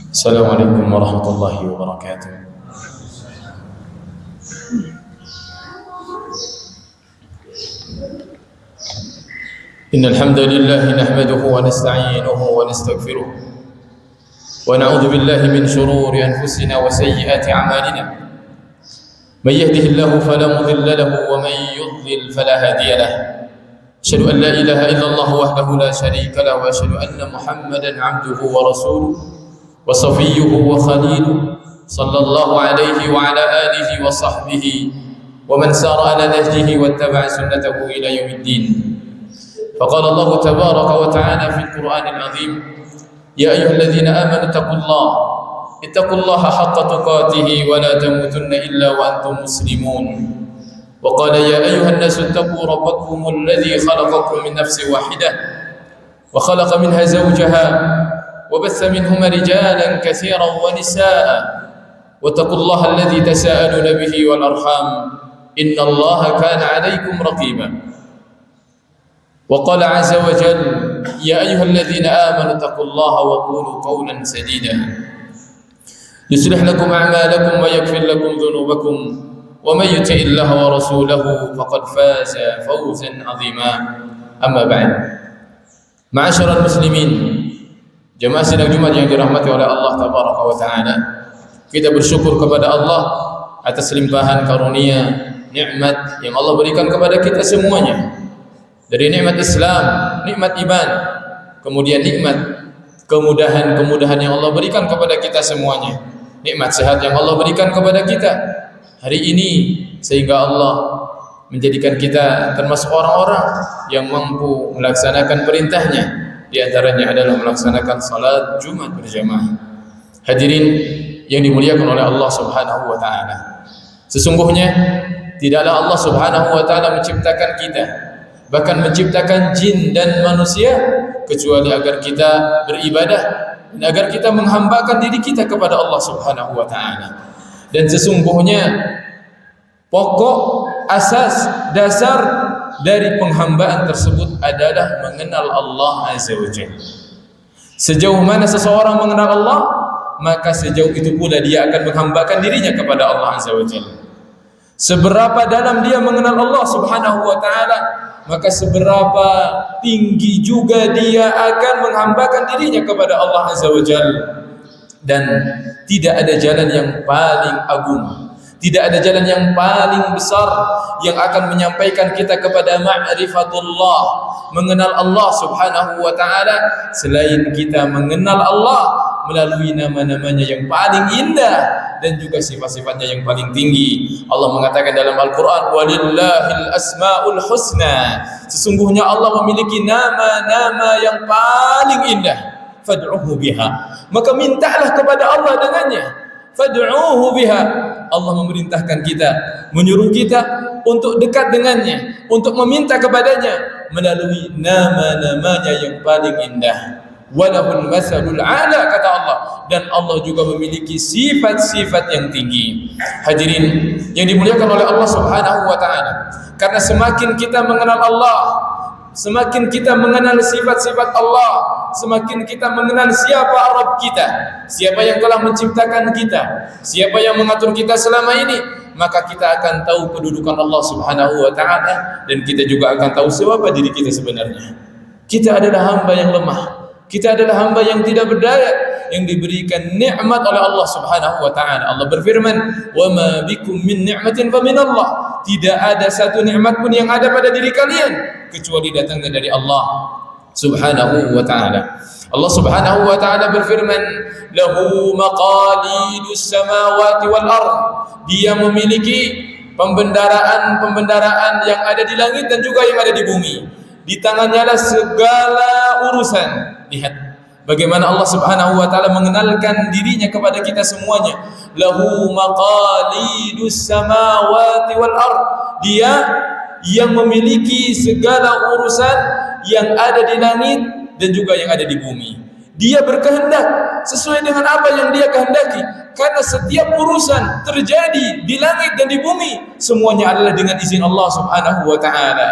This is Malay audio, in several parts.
Assalamualaikum warahmatullahi wabarakatuh. Innal hamdalillah nahmaduhu wa nasta'inuhu wa nastaghfiruh wa na'udzu billahi min shururi anfusina wa sayyiati a'malina. Man yahdihillahu fala mudilla lahu wa man yudlil fala hadiya lahu. Asyhadu an la ilaha illallah wahdahu la syarika lahu wa asyhadu anna Muhammadan 'abduhu wa rasuluhu وصفيه وخليله صلى الله عليه وعلى آله وصحبه ومن سار على نهجه واتبع سنته إلى يوم الدين. فقال الله تبارك وتعالى في القرآن العظيم: يا أيها الذين آمنوا اتقوا الله حق تقاته ولا تموتن إلا وأنتم مسلمون. وقال: يا أيها الناس اتقوا ربكم الذي خلقكم من نفس واحدة وخلق منها زوجها وبث منهما رجالا كثيرا ونساء واتقوا الله الذي تساءلون به والأرحام إن الله كان عليكم رقيبا. وقال عز وجل: يا أيها الذين آمنوا اتقوا الله وقولوا قولا سديدا يصلح لكم أعمالكم ويغفر لكم ذنوبكم ومن يطع الله ورسوله فقد فاز فوزا عظيما. أما بعد، معاشر المسلمين, jemaah sidang Jumat yang dirahmati oleh Allah Tabaraka wa Ta'ala, kita bersyukur kepada Allah atas limpahan karunia nikmat yang Allah berikan kepada kita semuanya. Dari nikmat Islam, nikmat iman, kemudian nikmat kemudahan-kemudahan yang Allah berikan kepada kita semuanya. Nikmat sehat yang Allah berikan kepada kita hari ini, sehingga Allah menjadikan kita termasuk orang-orang yang mampu melaksanakan perintahnya. Di antaranya adalah melaksanakan salat Jumat berjamaah. Hadirin yang dimuliakan oleh Allah Subhanahu wa Ta'ala, sesungguhnya tidaklah Allah Subhanahu wa Ta'ala menciptakan kita, bahkan menciptakan jin dan manusia, kecuali agar kita beribadah dan agar kita menghambakan diri kita kepada Allah Subhanahu wa Ta'ala. Dan sesungguhnya pokok, asas, dasar dari penghambaan tersebut adalah mengenal Allah Azza wa Jalla. Sejauh mana seseorang mengenal Allah, maka sejauh itu pula dia akan menghambakan dirinya kepada Allah Azza wa Jalla. Seberapa dalam dia mengenal Allah Subhanahu wa Ta'ala, maka seberapa tinggi juga dia akan menghambakan dirinya kepada Allah Azza wa Jalla. Dan tidak ada jalan yang paling agung, tidak ada jalan yang paling besar yang akan menyampaikan kita kepada ma'rifatullah, mengenal Allah Subhanahu wa Ta'ala, selain kita mengenal Allah melalui nama-namanya yang paling indah dan juga sifat-sifatnya yang paling tinggi. Allah mengatakan dalam Al-Quran: walillahil asma'ul husna, sesungguhnya Allah memiliki nama-nama yang paling indah. Fad'uhu biha, maka mintalah kepada Allah dengannya. Fad'uhu biha, Allah memerintahkan kita, menyuruh kita untuk dekat dengannya, untuk meminta kepadanya melalui nama-namanya yang paling indah. Walahul masalul a'la, kata Allah, dan Allah juga memiliki sifat-sifat yang tinggi. Hadirin yang dimuliakan oleh Allah Subhanahu wa Ta'ala, karena semakin kita mengenal Allah, semakin kita mengenal sifat-sifat Allah, semakin kita mengenal siapa Rabb kita, siapa yang telah menciptakan kita, siapa yang mengatur kita selama ini, maka kita akan tahu kedudukan Allah Subhanahu wa Ta'ala, dan kita juga akan tahu siapa diri kita sebenarnya. Kita adalah hamba yang lemah, kita adalah hamba yang tidak berdaya, yang diberikan nikmat oleh Allah Subhanahu wa Ta'ala. Allah berfirman: "Wa ma bikum min ni'matin fa min Allah." Tidak ada satu nikmat pun yang ada pada diri kalian kecuali datangnya dari Allah Subhanahu wa Ta'ala. Allah Subhanahu wa Ta'ala berfirman: "Lahu maqalidus samawati wal ardh." Dia memiliki pembendaraan yang ada di langit dan juga yang ada di bumi. Di tangannya lah segala urusan. Lihat bagaimana Allah Subhanahu wa Ta'ala mengenalkan dirinya kepada kita semuanya. Lahu maqalidus samawati wal ardh. Dia yang memiliki segala urusan yang ada di langit dan juga yang ada di bumi. Dia berkehendak sesuai dengan apa yang dia kehendaki, karena setiap urusan terjadi di langit dan di bumi semuanya adalah dengan izin Allah Subhanahu wa Ta'ala.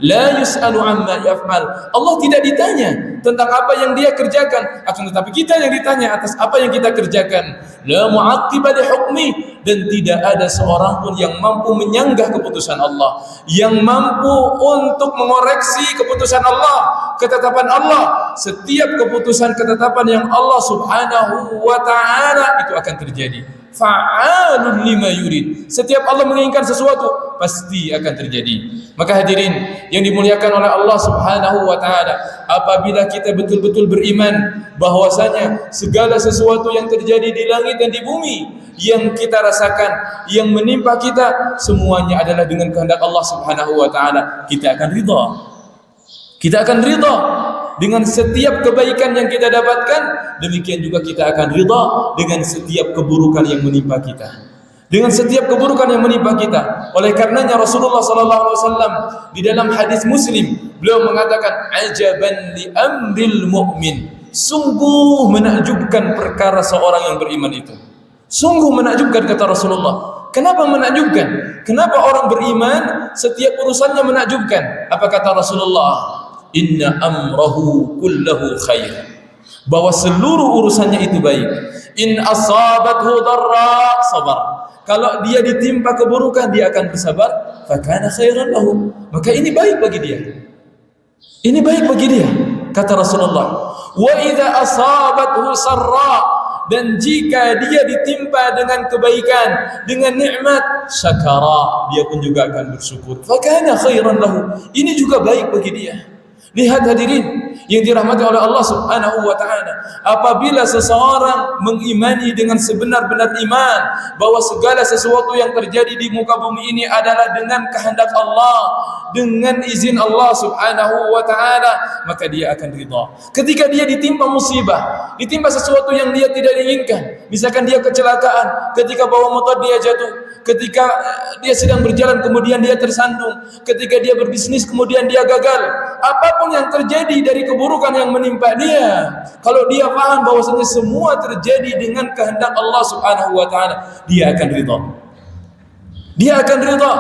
La yus'alu amma yaf'al. Allah tidak ditanya tentang apa yang dia kerjakan, akan tetapi kita yang ditanya atas apa yang kita kerjakan. La mu'aqqiba li hukmi, dan tidak ada seorang pun yang mampu menyanggah keputusan Allah, yang mampu untuk mengoreksi keputusan Allah, ketetapan Allah. Setiap keputusan ketetapan yang Allah Subhanahu wa ta'ala itu akan terjadi. Fa'alun lima yurid. Setiap Allah menginginkan sesuatu pasti akan terjadi. Maka hadirin yang dimuliakan oleh Allah Subhanahu wa ta'ala, apabila kita betul-betul beriman bahwasanya segala sesuatu yang terjadi di langit dan di bumi, yang kita rasakan, yang menimpa kita, semuanya adalah dengan kehendak Allah Subhanahu wa ta'ala, kita akan ridha. Kita akan ridha dengan setiap kebaikan yang kita dapatkan, demikian juga kita akan ridha dengan setiap keburukan yang menimpa kita. Dengan setiap keburukan yang menimpa kita. Oleh karenanya Rasulullah sallallahu alaihi wasallam di dalam hadis Muslim, beliau mengatakan, ajaban li amril mu'min. Sungguh menakjubkan perkara seorang yang beriman itu. Sungguh menakjubkan, kata Rasulullah. Kenapa menakjubkan? Kenapa orang beriman setiap urusannya menakjubkan? Apa kata Rasulullah? Inna amrahu kullahu khair. Bahwa seluruh urusannya itu baik. In asabathu darra sabar. Kalau dia ditimpa keburukan, dia akan bersabar. Fakana khairan lahu. Maka ini baik bagi dia. Ini baik bagi dia, kata Rasulullah. Wa idza asabathu sarra, dan jika dia ditimpa dengan kebaikan, dengan nikmat, syakara, dia pun juga akan bersyukur. Fakana khairan lahu. Ini juga baik bagi dia. Lihat hadirin yang dirahmati oleh Allah Subhanahu wa ta'ala, apabila seseorang mengimani dengan sebenar-benar iman bahwa segala sesuatu yang terjadi di muka bumi ini adalah dengan kehendak Allah, dengan izin Allah Subhanahu wa ta'ala, maka dia akan ridha. Ketika dia ditimpa musibah, ditimpa sesuatu yang dia tidak inginkan, misalkan dia kecelakaan, ketika bawa motor dia jatuh, ketika dia sedang berjalan kemudian dia tersandung, ketika dia berbisnis kemudian dia gagal, apapun yang terjadi dari keburukan yang menimpa dia, kalau dia paham bahwasanya semua terjadi dengan kehendak Allah Subhanahu wa ta'ala, dia akan ridha. Dia akan ridha.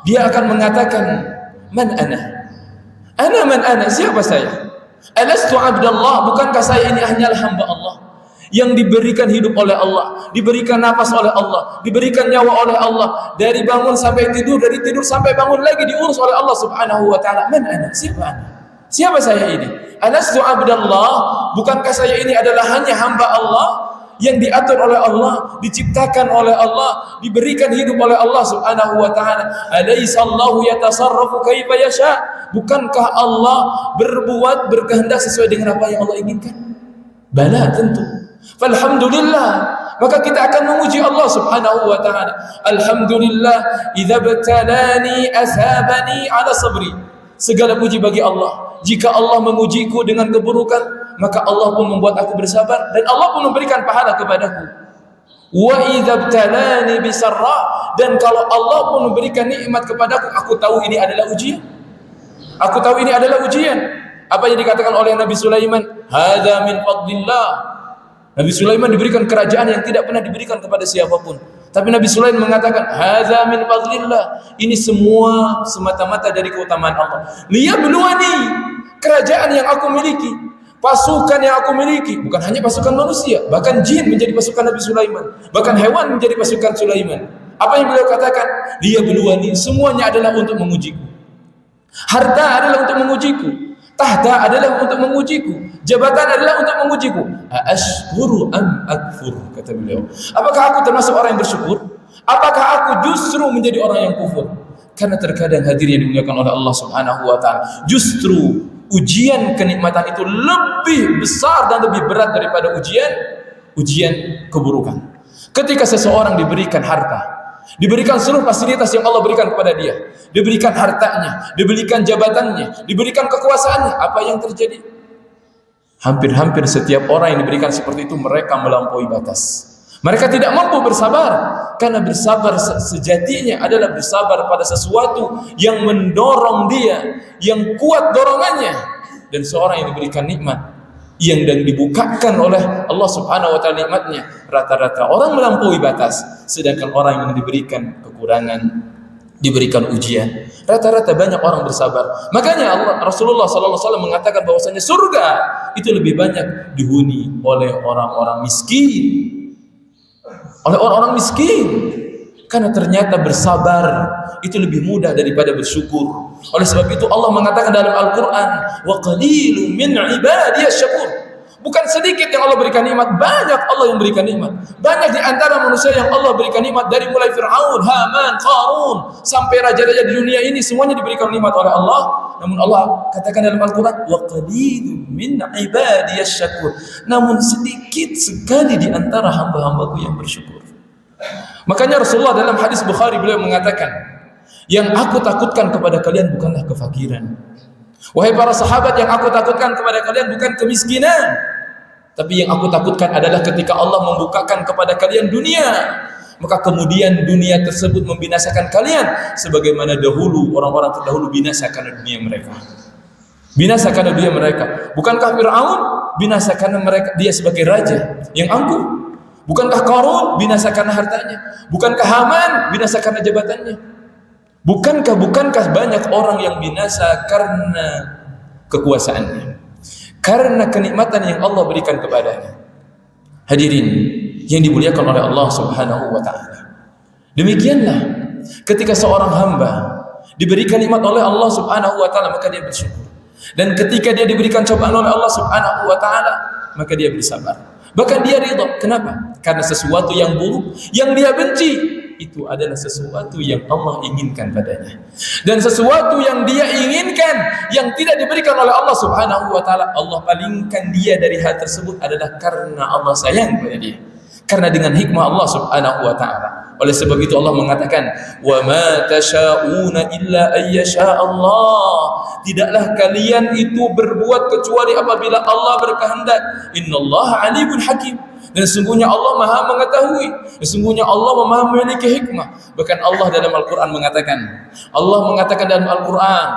Dia akan mengatakan, man ana? Ana man ana? Siapa saya? Alastu abdallah? Bukankah saya ini hanyalah hamba Allah yang diberikan hidup oleh Allah, diberikan nafas oleh Allah, diberikan nyawa oleh Allah, dari bangun sampai tidur, dari tidur sampai bangun lagi diurus oleh Allah Subhanahu wa ta'ala. Man ana? Siapa ana? Siapa saya ini? Alastu abdallah? Bukankah saya ini adalah hanya hamba Allah yang diatur oleh Allah, diciptakan oleh Allah, diberikan hidup oleh Allah Subhanahu wa ta'ala? Alaysa Allahu yatasarrafu kaifa yasha? Bukankah Allah berbuat, berkehendak sesuai dengan apa yang Allah inginkan? Bala, tentu. Falhamdulillah, maka kita akan memuji Allah Subhanahu wa ta'ala. Alhamdulillah idza btalani asabani ala sabri. Segala puji bagi Allah. Jika Allah mengujiku dengan keburukan, maka Allah pun membuat aku bersabar, dan Allah pun memberikan pahala kepadaku. Wa idza btalani bisarra, dan kalau Allah pun memberikan nikmat kepadaku, aku tahu ini adalah ujian. Aku tahu ini adalah ujian. Apa yang dikatakan oleh Nabi Sulaiman? Hadza min fadlillah. Nabi Sulaiman diberikan kerajaan yang tidak pernah diberikan kepada siapapun. Tapi Nabi Sulaiman mengatakan, hadza min fadlillah. Ini semua semata-mata dari keutamaan Allah. Liyabluwani, kerajaan yang aku miliki, pasukan yang aku miliki, bukan hanya pasukan manusia, bahkan jin menjadi pasukan Nabi Sulaiman, bahkan hewan menjadi pasukan Sulaiman. Apa yang beliau katakan? Liyabluwani, semuanya adalah untuk mengujiku. Harta adalah untuk mengujiku. Tahta adalah untuk mengujiku. Jabatan adalah untuk mengujiku. Ashkuru am akfur, kata beliau. Apakah aku termasuk orang yang bersyukur? Apakah aku justru menjadi orang yang kufur? Karena terkadang hadir yang dimuliakan oleh Allah Subhanahu wa ta'ala, justru ujian kenikmatan itu lebih besar dan lebih berat daripada ujian keburukan. Ketika seseorang diberikan harta, diberikan seluruh fasilitas yang Allah berikan kepada dia, diberikan hartanya, diberikan jabatannya, diberikan kekuasaannya, apa yang terjadi? Hampir-hampir setiap orang yang diberikan seperti itu, mereka melampaui batas. Mereka tidak mampu bersabar, karena bersabar sejatinya adalah bersabar pada sesuatu yang mendorong dia, yang kuat dorongannya. Dan seorang yang diberikan nikmat, yang dan dibukakan oleh Allah Subhanahu wa ta'ala nikmatnya, rata-rata orang melampaui batas. Sedangkan orang yang diberikan kekurangan, diberikan ujian, rata-rata banyak orang bersabar. Makanya Rasulullah SAW mengatakan bahwasanya surga itu lebih banyak dihuni oleh orang-orang miskin. Oleh orang-orang miskin. Karena ternyata bersabar itu lebih mudah daripada bersyukur. Oleh sebab itu Allah mengatakan dalam Al-Quran, wa qalilun min ibadiyas syakur. Bukan sedikit yang Allah berikan nikmat, banyak Allah yang berikan nikmat. Banyak di antara manusia yang Allah berikan nikmat, dari mulai Fir'aun, Haman, Qarun, sampai raja-raja di dunia ini semuanya diberikan nikmat oleh Allah. Namun Allah katakan dalam Al-Quran, wa qalilun min ibadiyas syakur. Namun sedikit sekali di antara hamba-hambaku yang bersyukur. Makanya Rasulullah dalam hadis Bukhari beliau mengatakan, yang aku takutkan kepada kalian bukanlah kefakiran. Wahai para sahabat, yang aku takutkan kepada kalian bukan kemiskinan, tapi yang aku takutkan adalah ketika Allah membukakan kepada kalian dunia, maka kemudian dunia tersebut membinasakan kalian sebagaimana dahulu orang-orang terdahulu binasa karena dunia mereka. Binasa karena dunia mereka. Bukankah Fir'aun binasa karena mereka dia sebagai raja yang angkuh? Bukankah Qarun binasa karena hartanya? Bukankah Haman binasa karena jabatannya? Bukankah banyak orang yang binasa karena kekuasaannya, karena kenikmatan yang Allah berikan kepadanya? Hadirin yang dimuliakan oleh Allah Subhanahu wa taala. Demikianlah ketika seorang hamba diberikan nikmat oleh Allah Subhanahu wa taala, maka dia bersyukur. Dan ketika dia diberikan cobaan oleh Allah Subhanahu wa taala, maka dia bersabar. Bahkan dia ridha. Kenapa? Karena sesuatu yang buruk yang dia benci itu adalah sesuatu yang Allah inginkan padanya. Dan sesuatu yang dia inginkan yang tidak diberikan oleh Allah Subhanahu wa taala, Allah palingkan dia dari hal tersebut adalah karena Allah sayang pada dia. Karena dengan hikmah Allah Subhanahu wa taala. Oleh sebab itu Allah mengatakan, "Wa ma tasyauna illa ayyasha Allah." Tidaklah kalian itu berbuat kecuali apabila Allah berkehendak. Innallaha alimun hakim. Dan sesungguhnya Allah Maha mengetahui, sesungguhnya Allah Maha memiliki hikmah. Bahkan Allah dalam Al-Qur'an mengatakan, dalam Al-Qur'an,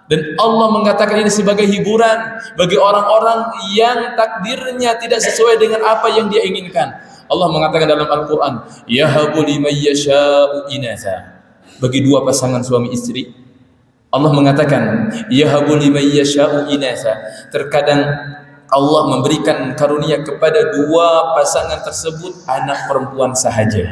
dan Allah mengatakan ini sebagai hiburan bagi orang-orang yang takdirnya tidak sesuai dengan apa yang dia inginkan. Allah mengatakan dalam Al-Quran, yahabu liman yasha'u inatha. Bagi dua pasangan suami istri, Allah mengatakan, yahabu liman yasha'u inatha. Terkadang Allah memberikan karunia kepada dua pasangan tersebut anak perempuan sahaja,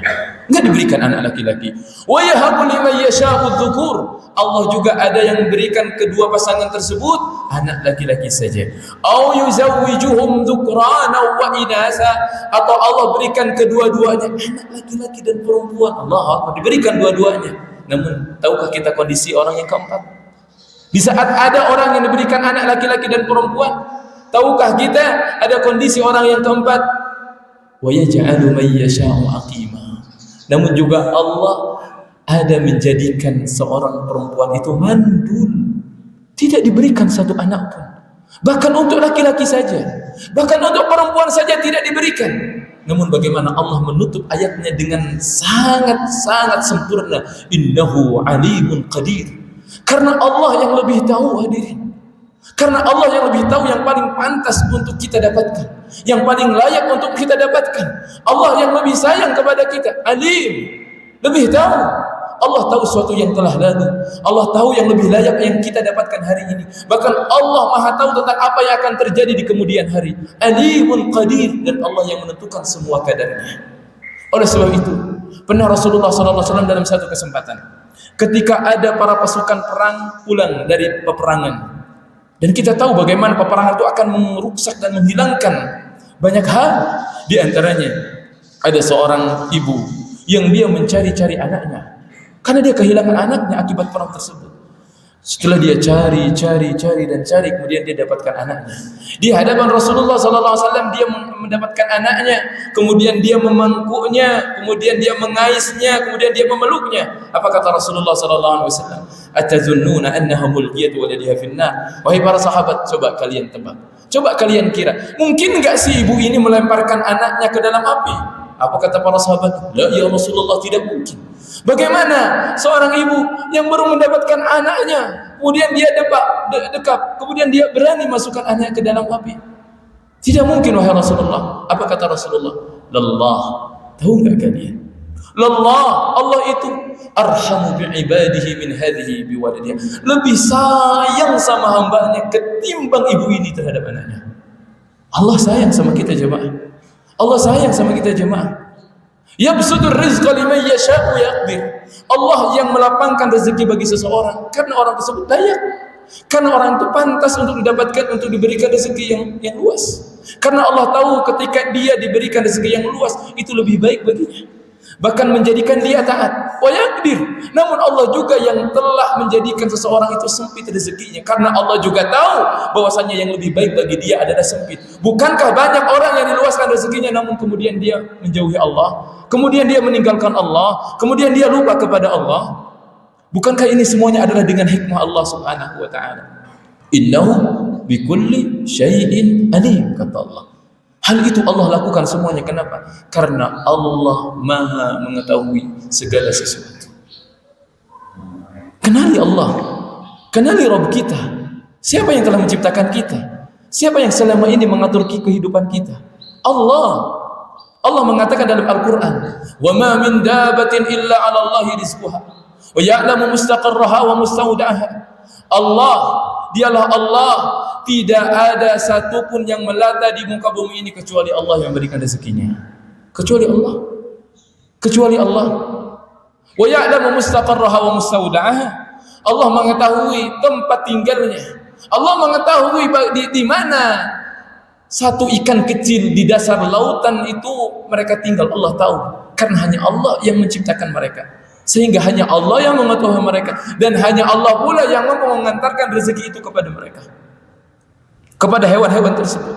enggak diberikan anak laki-laki. Wa yahabu liman yasha'u dzukur. Allah juga ada yang memberikan kedua pasangan tersebut anak laki-laki saja. Au yuzawwijuhum dzukrana wa inasa, atau Allah berikan kedua-duanya anak laki-laki dan perempuan. Allah diberikan dua-duanya. Namun tahukah kita kondisi orang yang keempat? Di saat ada orang yang diberikan anak laki-laki dan perempuan, tahukah kita ada kondisi orang yang keempat? Wa yaj'alu man yasha'u aqima. Namun juga Allah ada menjadikan seorang perempuan itu mandul, tidak diberikan satu anak pun. Bahkan untuk laki-laki saja, bahkan untuk perempuan saja tidak diberikan. Namun bagaimana Allah menutup ayatnya dengan sangat-sangat sempurna, innahu alimun qadir. Karena Allah yang lebih tahu, hadirin. Karena Allah yang lebih tahu yang paling pantas untuk kita dapatkan, yang paling layak untuk kita dapatkan. Allah yang lebih sayang kepada kita, alim, lebih tahu. Allah tahu sesuatu yang telah lalu. Allah tahu yang lebih layak yang kita dapatkan hari ini. Bahkan Allah Maha tahu tentang apa yang akan terjadi di kemudian hari. Alimun qadir, dan Allah yang menentukan semua kadarnya. Oleh sebab itu, pernah Rasulullah SAW dalam satu kesempatan, ketika ada para pasukan perang pulang dari peperangan, dan kita tahu bagaimana peperangan itu akan merusak dan menghilangkan banyak hal. Di antaranya ada seorang ibu yang dia mencari-cari anaknya, karena dia kehilangan anaknya akibat perang tersebut. Setelah dia cari, kemudian dia dapatkan anaknya. Di hadapan Rasulullah SAW dia mendapatkan anaknya, kemudian dia memangkuknya, kemudian dia mengaisnya, kemudian dia memeluknya. Apa kata Rasulullah SAW? Atazunnuna annaha mulqiyat waladiha finnar. Wahai para sahabat, coba kalian tebak, coba kalian kira, mungkin enggak si ibu ini melemparkan anaknya ke dalam api? Apa kata para sahabat? La ya Rasulullah, tidak mungkin. Bagaimana seorang ibu yang baru mendapatkan anaknya, kemudian dia dekap, kemudian dia berani masukkan anaknya ke dalam api? Tidak mungkin wahai Rasulullah. Apa kata Rasulullah? Lallah, tahu enggak kalian? Lallah, Allah itu arhamu bi'ibadihi min hadhihi biwaladiha. Lebih sayang sama hambanya ketimbang ibu ini terhadap anaknya. Allah sayang sama kita jemaah. Allah sayang sama kita jemaah. Yabsutur rizqa liman yasha'u yaqdir. Allah yang melapangkan rezeki bagi seseorang karena orang tersebut layak. Karena orang itu pantas untuk didapatkan, untuk diberikan rezeki yang luas. Karena Allah tahu ketika dia diberikan rezeki yang luas itu lebih baik baginya, bahkan menjadikan dia taat. Wa yaqdir. Namun Allah juga yang telah menjadikan seseorang itu sempit rezekinya, karena Allah juga tahu bahwasanya yang lebih baik bagi dia adalah sempit. Bukankah banyak orang yang diluaskan rezekinya namun kemudian dia menjauhi Allah, kemudian dia meninggalkan Allah, kemudian dia lupa kepada Allah? Bukankah ini semuanya adalah dengan hikmah Allah Subhanahu wa taala? Innahu bikulli syai'in alim, kata Allah. Hal itu Allah lakukan semuanya. Kenapa? Karena Allah Maha mengetahui segala sesuatu. Kenali Allah, kenali Rabb kita. Siapa yang telah menciptakan kita? Siapa yang selama ini mengatur kehidupan kita? Allah. Allah mengatakan dalam Al-Quran, wa ma min dabatin illa 'ala Allahi rizquha wa ya'lamu mustaqarraha wa mustawda'aha. Allah, dialah Allah. Tidak ada satupun yang melata di muka bumi ini kecuali Allah yang memberikan rezekinya. Kecuali Allah. Kecuali Allah. Wa ya'lamu mustaqarraha wa mustawda'aha. Allah mengetahui tempat tinggalnya. Allah mengetahui di mana satu ikan kecil di dasar lautan itu mereka tinggal. Allah tahu, karena hanya Allah yang menciptakan mereka. Sehingga hanya Allah yang mengetahui mereka, dan hanya Allah pula yang mampu mengantarkan rezeki itu kepada mereka, kepada hewan-hewan tersebut.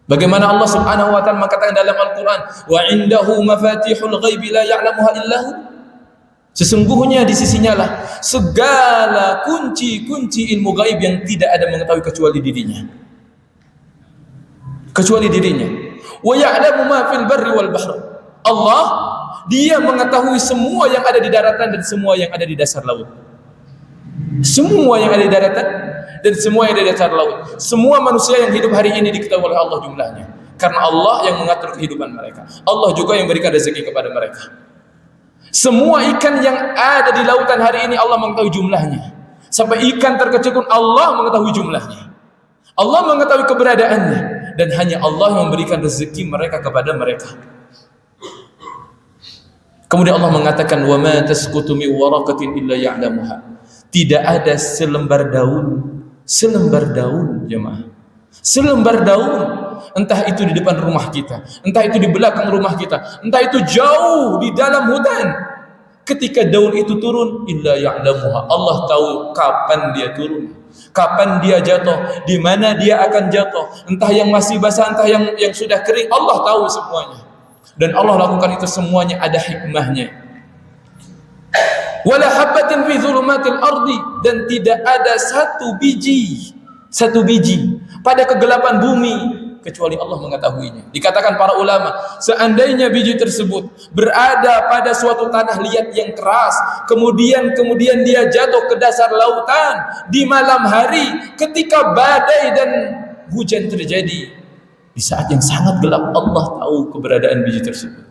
Bagaimana Allah Subhanahu wa taala mengatakan dalam Al-Qur'an, wa indahu mafatihul ghaibi la ya'lamuha illahu. Sesungguhnya di sisinya lah segala kunci-kunci ilmu gaib yang tidak ada mengetahui kecuali dirinya. Kecuali dirinya. Wa ya'lamu ma fil barri wal bahr. Allah, dia mengetahui semua yang ada di daratan dan semua yang ada di dasar laut. Semua yang ada di daratan dan semua yang ada di dasar laut. Semua manusia yang hidup hari ini diketahui oleh Allah jumlahnya, karena Allah yang mengatur kehidupan mereka. Allah juga yang berikan rezeki kepada mereka. Semua ikan yang ada di lautan hari ini Allah mengetahui jumlahnya. Sampai ikan terkecil pun Allah mengetahui jumlahnya. Allah mengetahui keberadaannya, dan hanya Allah yang memberikan rezeki mereka kepada mereka. Kemudian Allah mengatakan, wa ma tasqutu min waraqatin illa ya'lamuha. Tidak ada selembar daun jemaah, selembar daun, entah itu di depan rumah kita, entah itu di belakang rumah kita, entah itu jauh di dalam hutan. Ketika daun itu turun, illa ya'lamuha. Allah tahu kapan dia turun, kapan dia jatuh, di mana dia akan jatuh, entah yang masih basah, entah yang sudah kering. Allah tahu semuanya. Dan Allah lakukan itu semuanya ada hikmahnya. Wala habbatin fi dhulumatil ardi, dan tidak ada satu biji pada kegelapan bumi kecuali Allah mengetahuinya. Dikatakan para ulama, seandainya biji tersebut berada pada suatu tanah liat yang keras, kemudian dia jatuh ke dasar lautan di malam hari ketika badai dan hujan terjadi, di saat yang sangat gelap, Allah tahu keberadaan biji tersebut.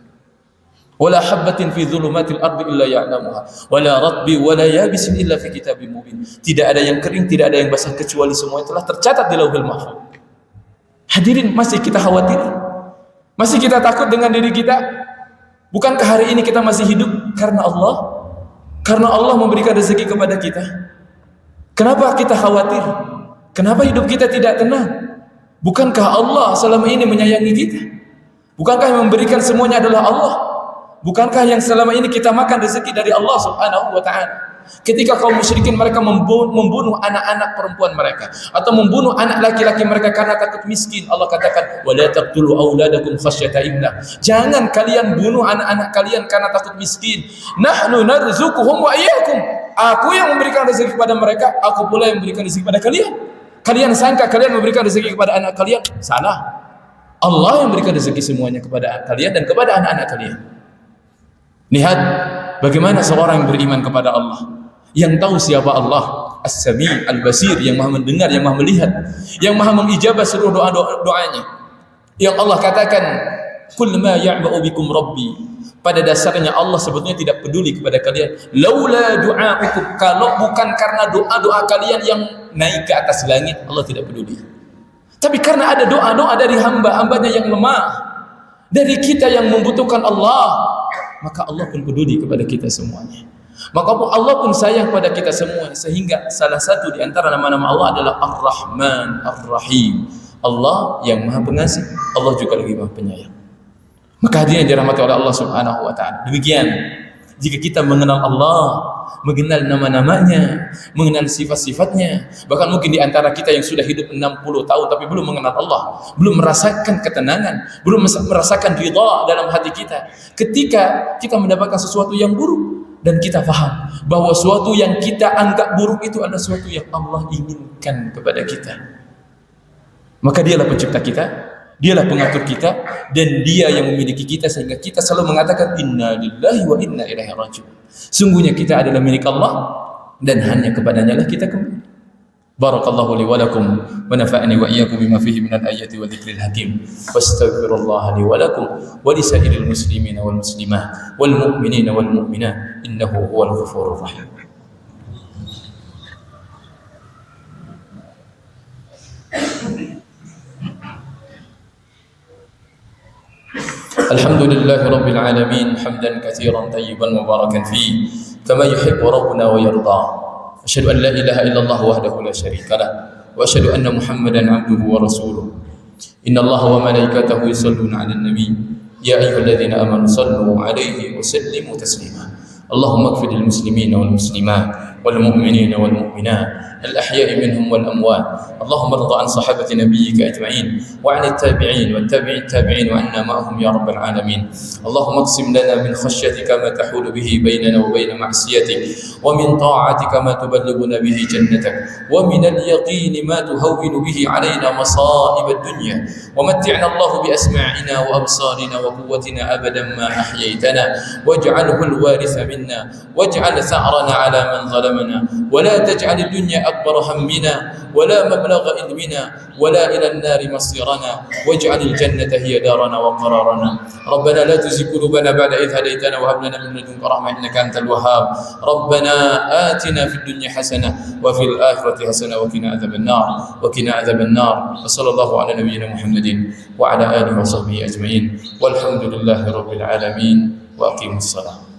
Wala habbatin fi dhulumatil ardi illa ya'lamuha wala ratbi wala yabisin illa fi kitabim mubin. Tidak ada yang kering, tidak ada yang basah, kecuali semua telah tercatat di Lauhul Mahfuz. Hadirin, masih kita khawatir? Masih kita takut dengan diri kita? Bukankah hari ini kita masih hidup karena Allah? Karena Allah memberikan rezeki kepada kita. Kenapa kita khawatir? Kenapa hidup kita tidak tenang? Bukankah Allah selama ini menyayangi kita? Bukankah yang memberikan semuanya adalah Allah? Bukankah yang selama ini kita makan rezeki dari Allah Subhanahu wa taala? Ketika kaum musyrikin mereka membunuh anak-anak perempuan mereka atau membunuh anak laki-laki mereka karena takut miskin, Allah katakan, "Wa la taqtulu auladakum khasyata imlaq." Jangan kalian bunuh anak-anak kalian karena takut miskin. Nahnu narzuquhum wa iyyakum. Aku yang memberikan rezeki kepada mereka, aku pula yang memberikan rezeki kepada kalian. Kalian sangka kalian memberikan rezeki kepada anak kalian? Salah. Allah yang memberikan rezeki semuanya kepada kalian dan kepada anak-anak kalian. Lihat bagaimana seorang yang beriman kepada Allah, yang tahu siapa Allah, As-Sami' Al-Basir, yang maha mendengar, yang maha melihat, yang maha mengijabah seluruh doa-doanya. Yang Allah katakan Qul ma ya'ba'u bikum rabbi. Pada dasarnya Allah sebetulnya tidak peduli kepada kalian. Laula du'a'ukum, kalau bukan karena doa-doa kalian yang naik ke atas langit, Allah tidak peduli. Tapi karena ada doa-doa dari hamba-hambanya yang lemah, dari kita yang membutuhkan Allah, maka Allah pun peduli kepada kita semuanya. Maka Allah pun sayang pada kita semua, sehingga salah satu di antara nama-nama Allah adalah Ar-Rahman Ar-Rahim. Allah yang Maha Pengasih, Allah juga lagi Maha Penyayang. Maka hadirin yang dirahmati oleh Allah Subhanahu wa taala. Demikian jika kita mengenal Allah, mengenal nama-namanya, mengenal sifat-sifatnya, bahkan mungkin di antara kita yang sudah hidup 60 tahun tapi belum mengenal Allah, belum merasakan ketenangan, belum merasakan ridha dalam hati kita. Ketika kita mendapatkan sesuatu yang buruk dan kita faham bahwa sesuatu yang kita anggap buruk itu adalah sesuatu yang Allah inginkan kepada kita, maka Dialah pencipta kita, Dialah pengatur kita, dan Dia yang memiliki kita, sehingga kita selalu mengatakan inna lillahi wa inna ilaihi raji'un. Sungguhnya kita adalah milik Allah dan hanya kepadanya lah kita kembali. Barakallahu li wa lakum wa nafa'ani wa iyyakum bima fihi minal ayati wa dzikril hakim. Wastaghfirullah li wa lakum wa li sa'iril muslimina wal muslimat wal mu'minina wal mu'minat innahu huwal ghafurur rahim. الحمد لله رب العالمين حمدا كثيرا طيبا مباركا فيه كما يحب ربنا ويرضى. أشهد أن لا إله إلا الله وحده لا شريك له وأشهد أن محمدا عبده ورسوله. إن الله وملائكته يصلون على النبي يا أيها الذين آمنوا صلوا عليه وسلموا تسليما. اللهم اغفر للمسلمين والمسلمات والمؤمنين والمؤمنات الأحياء منهم والأموات. اللهم ارض عن صحابة نبيك أجمعين وعن التابعين والتابعين التابعين وعنا معهم يا رب العالمين. اللهم اقسم لنا من خشيتك ما تحول به بيننا وبين معصيتك ومن طاعتك ما تبلغنا به جنتك ومن اليقين ما تهون به علينا مصائب الدنيا ومتعنا الله بأسماعنا وأبصارنا وقوتنا أبدا ما أحييتنا واجعله الوارث منا واجعل ثأرنا على من ظلمنا ولا تجعل الدنيا أكبر همنا ولا مبلغ علمنا ولا إلى النار مصيرنا واجعل الجنة هي دارنا وقرارنا. ربنا لا تزغ قلوبنا بعد إذ هديتنا وهب لنا من لدنك رحمة إنك أنت الوهاب. ربنا آتنا في الدنيا حسنة وفي الآخرة حسنة وقنا عذاب النار وصلى الله على نبينا محمد وعلى آله وصحبه أجمعين والحمد لله رب العالمين وأقيموا الصلاة.